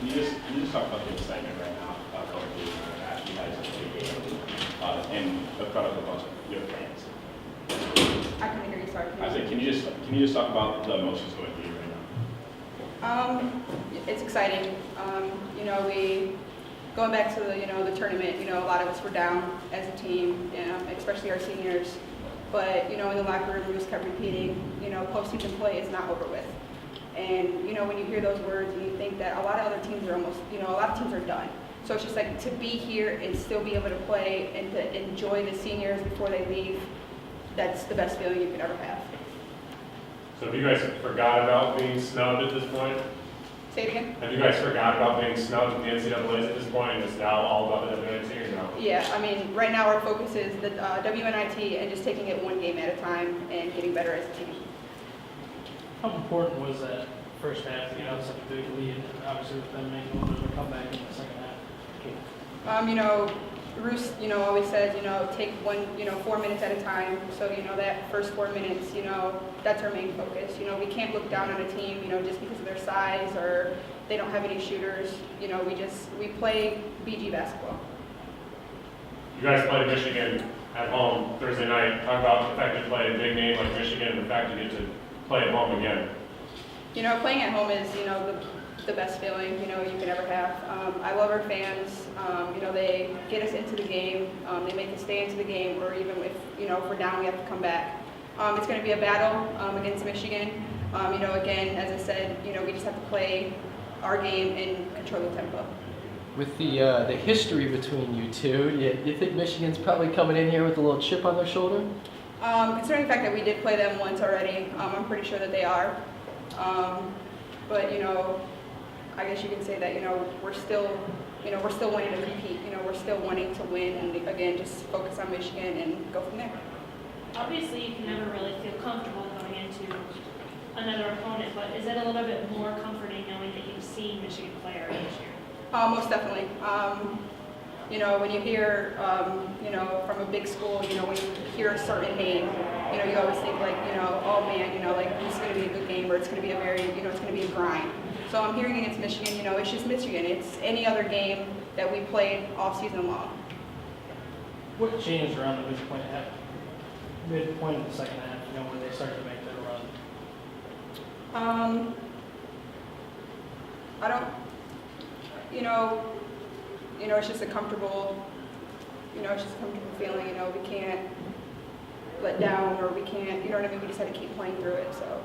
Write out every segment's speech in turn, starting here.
can you just talk about the excitement right now going through you guys are big game and in front of a bunch of your fans? I couldn't hear you, sorry. I said, can you just talk about the emotions going through you right now? It's exciting. We going back to the tournament. A lot of us were down as a team, especially our seniors. But in the locker room, we just kept repeating, postseason play is not over with. And when you hear those words and you think that a lot of other teams are almost, a lot of teams are done. So it's just like to be here and still be able to play and to enjoy the seniors before they leave. That's the best feeling you could ever have. So have you guys forgot about being snubbed at this point? Say it again? Have you guys forgot about being snubbed at the NCAAs at this point, and it's now all about the WNIT or no? Yeah, right now our focus is the WNIT and just taking it one game at a time and getting better as a team. How important was that first half to get out such a big lead, and obviously with them making a little bit of a comeback in the second half? Roos, always says, take 4 minutes at a time. So, that first 4 minutes, that's our main focus. We can't look down on a team, just because of their size or they don't have any shooters. We play BG basketball. You guys played Michigan at home Thursday night. Talk about the fact you played a big name like Michigan and the fact you get to play at home again. Playing at home is, the best feeling, you can ever have. I love our fans. They get us into the game. They make us stay into the game, or even if we're down, we have to come back. It's going to be a battle against Michigan. Again, as I said, we just have to play our game and control the tempo. With the history between you two, you think Michigan's probably coming in here with a little chip on their shoulder? Considering the fact that we did play them once already, I'm pretty sure that they are. But I guess you can say that we're still wanting to compete. We're still wanting to win, and again, just focus on Michigan and go from there. Obviously, you can never really feel comfortable going into another opponent, but is it a little bit more comforting knowing that you've seen Michigan play already this year? Most definitely. When you hear, from a big school, when you hear a certain name, you always think like, oh man, like this is going to be a good game, or it's going to be it's going to be a grind. So I'm hearing against Michigan, it's just Michigan. It's any other game that we played all season long. What changed around the midpoint of the second half, when they started to make their run? I don't, it's just a comfortable, feeling, we can't let down, or we can't, we just had to keep playing through it, so.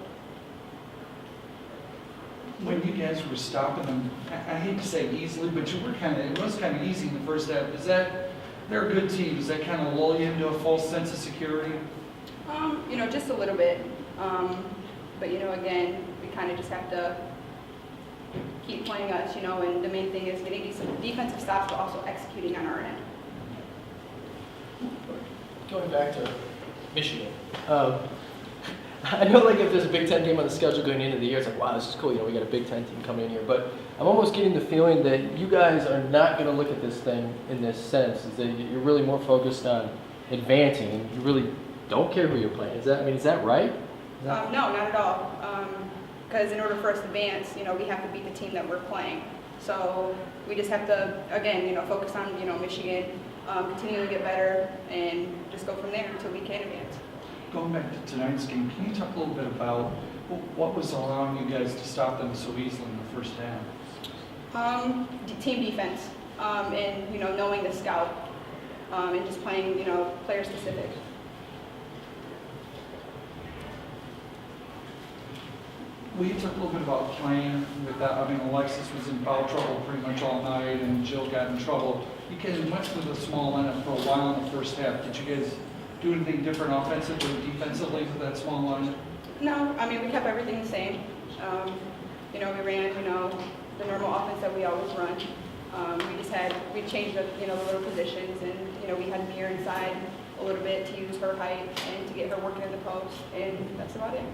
When you guys were stopping them, I hate to say easily, but it was kind of easy in the first half. They're a good team. Does that kind of lull you into a false sense of security? Just a little bit. But again, we kind of just have to keep playing us, and the main thing is getting decent defensive stops, but also executing on our end. Going back to Michigan. I know, like, if there's a Big Ten game on the schedule going into the year, it's like, wow, this is cool. We got a Big Ten team coming in here. But I'm almost getting the feeling that you guys are not going to look at this thing in this sense. Is that you're really more focused on advancing, and you really don't care who you're playing. Is that right? No, not at all. Because in order for us to advance, we have to beat the team that we're playing. So we just have to, again, focus on, Michigan, continue to get better, and just go from there until we can advance. Going back to tonight's game, can you talk a little bit about what was allowing you guys to stop them so easily in the first half? Team defense, and knowing the scout, and just playing player specific. Will you talk a little bit about playing with that? Alexis was in foul trouble pretty much all night, and Jill got in trouble. You guys went with a small lineup for a while in the first half. Did you guys do anything different offensively or defensively with that small lineup? No, we kept everything the same. We ran, the normal offense that we always run. We changed the little positions, and we had Mir inside a little bit to use her height and to get her working in the post, and that's about it.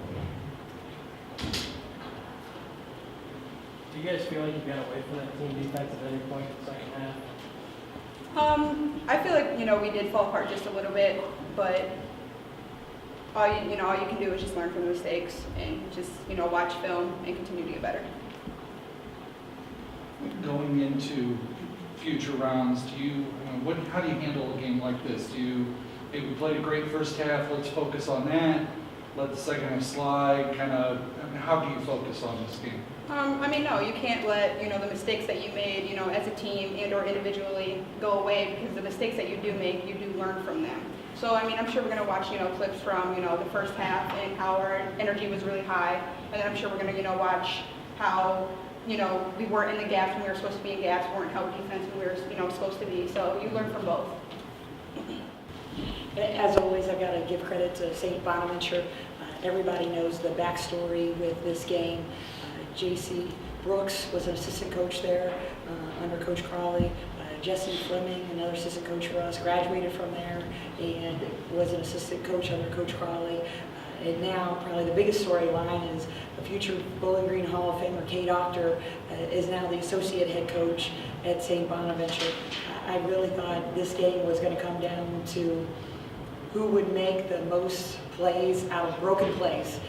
Do you guys feel like you got away from that team defense at any point in the second half? I feel like we did fall apart just a little bit, but all you can do is just learn from the mistakes and just watch film and continue to get better. Going into future rounds, how do you handle a game like this? Hey, we played a great first half, let's focus on that, let the second half slide, how do you focus on this game? No, you can't let, the mistakes that you made, as a team and or individually go away, because the mistakes that you do make, you do learn from them. So, I'm sure we're going to watch, clips from, the first half and how our energy was really high. And then I'm sure we're going to, watch how, we weren't in the gaps when we were supposed to be in gaps, weren't held defense when we were, supposed to be. So you learn from both. As always, I've got to give credit to St. Bonaventure. Everybody knows the backstory with this game. J.C. Brooks was an assistant coach there under Coach Crawley. Jesse Fleming, another assistant coach for us, graduated from there and was an assistant coach under Coach Crawley. And now, probably the biggest storyline is the future Bowling Green Hall of Famer, Kay Doctor, is now the associate head coach at St. Bonaventure. I really thought this game was going to come down to who would make the most plays out of broken plays.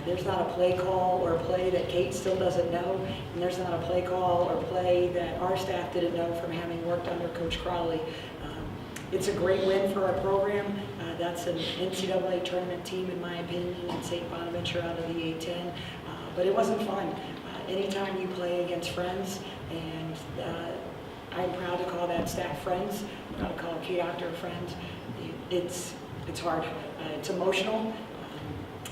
There's not a play call or a play that Kate still doesn't know, and there's not a play call or play that our staff didn't know from having worked under Coach Crawley. It's a great win for our program. That's an NCAA tournament team, in my opinion, in St. Bonaventure out of the A-10. But it wasn't fun. Anytime you play against friends, and I'm proud to call that staff friends, I'm proud to call Kate Doctor friends, it's hard. It's emotional.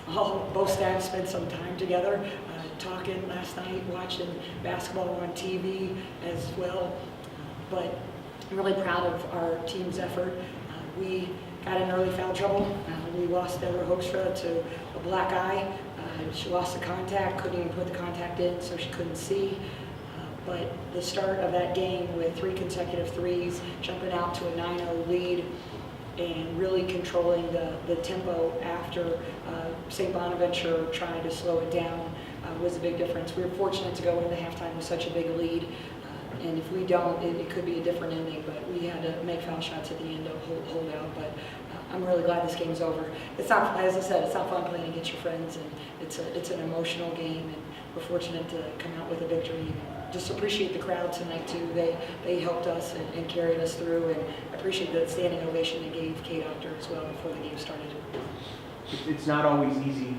Both staffs spent some time together, talking last night, watching basketball on TV as well. But I'm really proud of our team's effort. We got in early foul trouble. We lost Deborah Hoekstra to a black eye. She lost the contact, couldn't even put the contact in, so she couldn't see. But the start of that game with 3 consecutive threes, jumping out to a 9-0 lead, and really controlling the tempo after St. Bonaventure trying to slow it down was a big difference. We were fortunate to go into halftime with such a big lead, and if we don't, it could be a different ending, but we had to make foul shots at the end to hold out. But I'm really glad this game's over. It's not, as I said, it's not fun playing against your friends, and it's an emotional game, and we're fortunate to come out with a victory. Just appreciate the crowd tonight too. They helped us and carried us through, and I appreciate the standing ovation they gave Kay Doctor as well before the game started. It's not always easy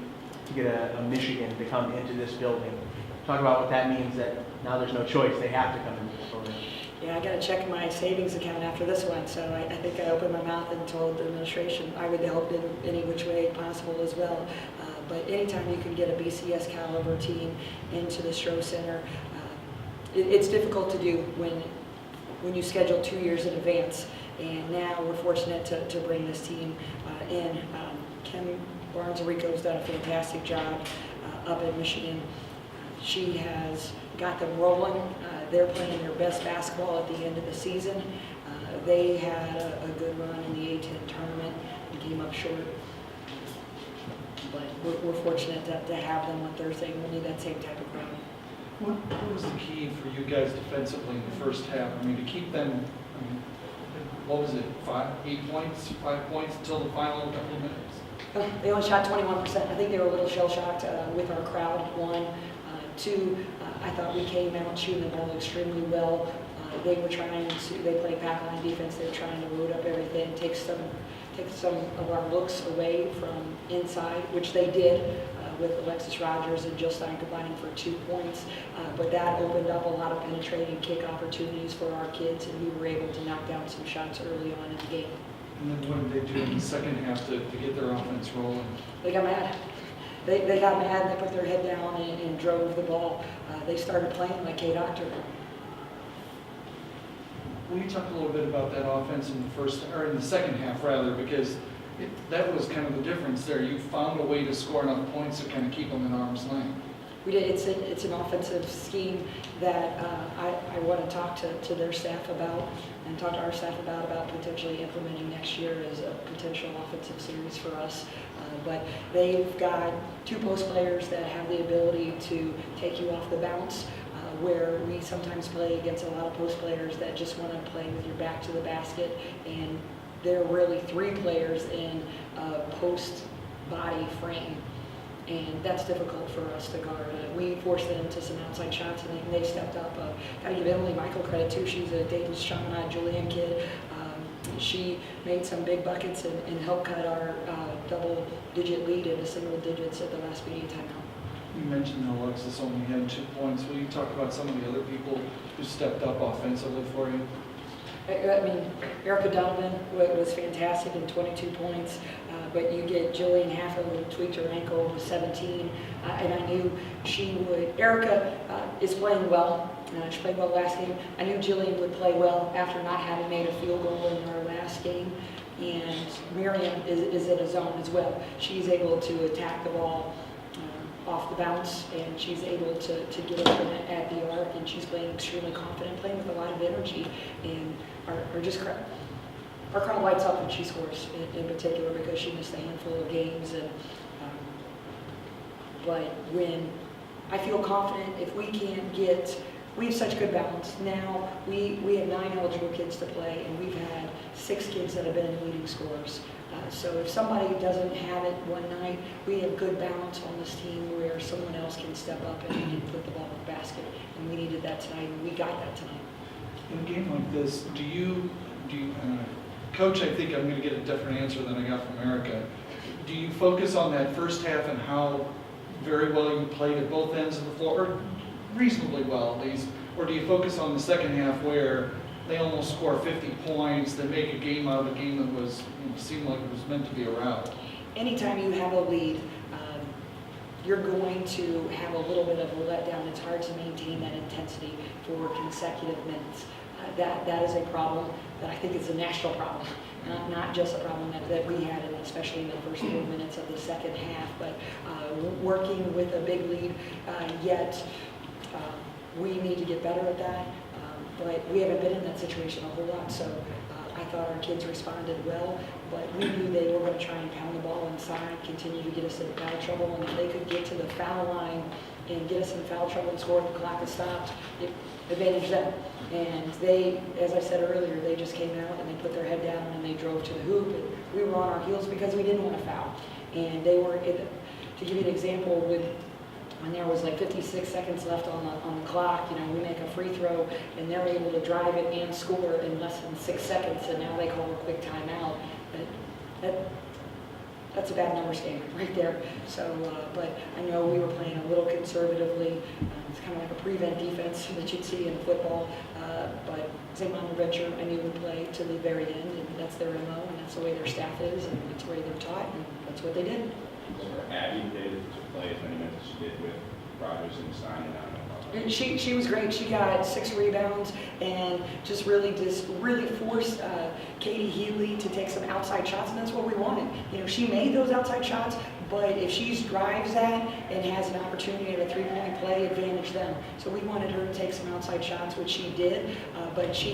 to get a Michigan to come into this building. Talk about what that means, that now there's no choice, they have to come into this building. Yeah, I got to check my savings account after this one, so I think I opened my mouth and told the administration I would help in any which way possible as well. But anytime you can get a BCS caliber team into the Stroh Center, it's difficult to do when you schedule 2 years in advance. And now we're fortunate to bring this team in. Kim Barnes-Rico's done a fantastic job up in Michigan. She has got them rolling. They're playing their best basketball at the end of the season. They had a good run in the A-10 tournament and came up short. But we're fortunate to have them on Thursday. We'll need that same type of crowd. What was the key for you guys defensively in the first half? To keep them, what was it, 8 points, 5 points until the final couple of minutes? They only shot 21%. I think they were a little shell-shocked with our crowd, 1. 2, I thought we came out shooting the ball extremely well. They played backline defense. They were trying to load up everything, take some of our looks away from inside, which they did with Alexis Rogers and Jill Stein combining for 2 points. But that opened up a lot of penetrating kick opportunities for our kids, and we were able to knock down some shots early on in the game. And then what did they do in the second half to get their offense rolling? They got mad. They got mad, they put their head down and drove the ball. They started playing like Kay Doctor. Will you talk a little bit about that offense in the second half rather, because that was kind of the difference there. You found a way to score enough points to kind of keep them in arm's length. We did. It's an offensive scheme that I want to talk to their staff about and talk to our staff about potentially implementing next year as a potential offensive series for us. But they've got 2 post players that have the ability to take you off the bounce, where we sometimes play against a lot of post players that just want to play with your back to the basket, and they're really 3 players in a post body frame. and that's difficult for us to guard. We forced them into some outside shots, and they stepped up. Got to give Emily Michael credit too. She's a Dayton Chaminade Julian kid. She made some big buckets and helped cut our double-digit lead into single digits at the last media timeout. You mentioned Alexis only had 2 points. Will you talk about some of the other people who stepped up offensively for you? I mean, Erica Donovan was fantastic in 22 points, but you get Jillian Haffer who tweaked her ankle to 17, and I knew she would. Erica is playing well. She played well last game. I knew Jillian would play well after not having made a field goal in our last game, and Miriam is in a zone as well. She's able to attack the ball off the bounce, and she's able to get up at the arc, and she's playing extremely confident, playing with a lot of energy, and our crowd lights up when she scores in particular because she missed a handful of games. And but when I feel confident, if we can get, we have such good balance. Now we have 9 eligible kids to play, and we've had 6 kids that have been in leading scorers. So if somebody doesn't have it one night, we have good balance on this team where someone else can step up and put the ball in the basket. And we needed that tonight, and we got that tonight. In a game like this, do you Coach, I think I'm going to get a different answer than I got from Erica. Do you focus on that first half and how very well you played at both ends of the floor, or reasonably well at least, or do you focus on the second half where they almost score 50 points, they make a game out of a game that was, seemed like it was meant to be a rout? Anytime you have a lead, you're going to have a little bit of a letdown. It's hard to maintain that intensity for consecutive minutes. That is a problem that I think is a national problem, not just a problem that we had, especially in the first 4 minutes of the second half, but working with a big lead, yet we need to get better at that. But we haven't been in that situation a whole lot, so I thought our kids responded well, but we knew they were going to try and pound the ball inside, continue to get us in foul trouble, and if they could get to the foul line and get us in foul trouble and score, the clock has stopped, it advantaged them. And they, as I said earlier, they just came out and they put their head down and they drove to the hoop, and we were on our heels because we didn't want to foul. And they were, to give you an example, when there was like 56 seconds left on the clock, we make a free throw and they're able to drive it and score in less than 6 seconds, and now they call a quick timeout. That's a bad numbers game right there. So, but I know we were playing a little conservatively. It's kind of like a prevent defense that you'd see in football. But St. Bonaventure, I knew would play to the very end, and that's their MO, and that's the way their staff is, and that's the way they're taught, and that's what they did. For Abby did to play as many minutes as she did with Rogers and Stein and She was great. She got 6 rebounds and just really forced Katie Healy to take some outside shots, and that's what we wanted. She made those outside shots, but if she drives that and has an opportunity at a 3-point play, advantage them. So we wanted her to take some outside shots, which she did, but she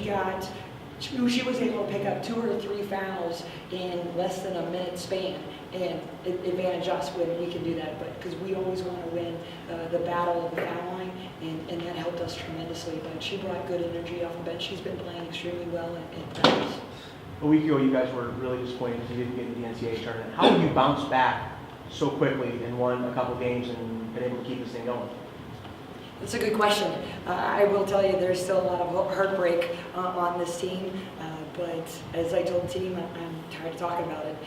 was able to pick up 2 or 3 fouls in less than a minute span and advantage us when we can do that. But because we always want to win the battle of the foul line, and that helped us tremendously. But she brought good energy off the bench. She's been playing extremely well in practice. A week ago, you guys were really disappointed because you didn't get into the NCAA tournament. How have you bounced back so quickly and won a couple games and been able to keep this thing going? That's a good question. I will tell you there's still a lot of heartbreak on this team, but as I told the team, I'm tired of talking about it.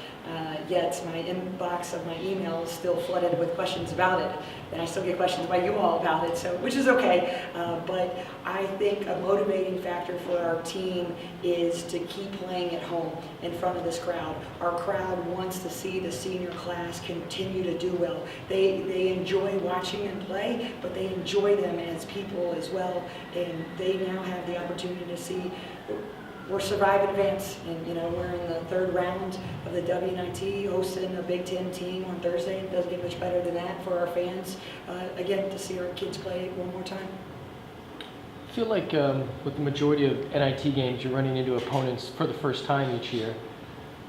Yet my inbox of my email is still flooded with questions about it, and I still get questions by you all about it, so which is okay. But I think a motivating factor for our team is to keep playing at home in front of this crowd. Our crowd wants to see the senior class continue to do well. They enjoy watching them play, but they enjoy them as people as well, and they now have the opportunity to see we're Survive Advance, and we're in the 3rd round of the WNIT, hosting a Big Ten team on Thursday. It doesn't get much better than that for our fans. Again, to see our kids play one more time. I feel like with the majority of NIT games, you're running into opponents for the first time each year.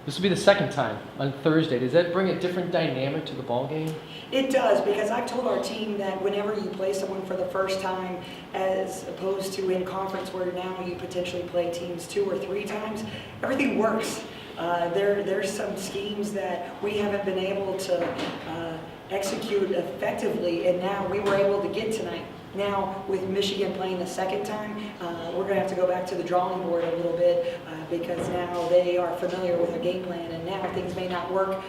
This will be the 2nd time on Thursday. Does that bring a different dynamic to the ball game? It does, because I've told our team that whenever you play someone for the first time, as opposed to in conference where now you potentially play teams 2 or 3 times, everything works. There's some schemes that we haven't been able to execute effectively, and now we were able to get tonight. Now, with Michigan playing the second time, we're going to have to go back to the drawing board a little bit because now they are familiar with our game plan, and now things may not work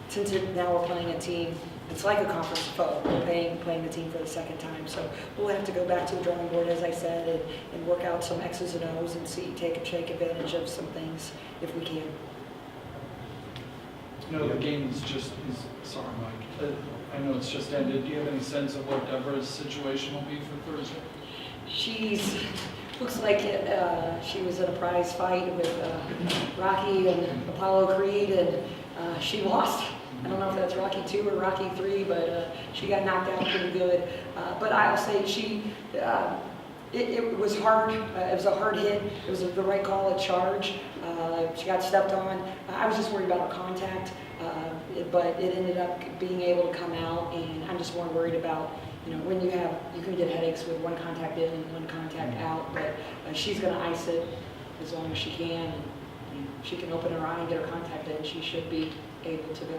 since now we're playing a team. It's like a conference foe. We're playing the team for the second time, so we'll have to go back to the drawing board, as I said, and work out some X's and O's and take advantage of some things if we can. You know, the game sorry, Mike, I know it's just ended. Do you have any sense of what Deborah's situation will be for Thursday? Looks like she was in a prize fight with Rocky and Apollo Creed, and she lost. I don't know if that's Rocky 2 or Rocky 3, but she got knocked out pretty good. But I'll say it was hard. It was a hard hit. It was the right call at charge. She got stepped on. I was just worried about her contact, but it ended up being able to come out, and I'm just more worried about, when you can get headaches with one contact in and one contact out, but she's going to ice it as long as she can, and she can open her eye and get her contact in. She should be able to go.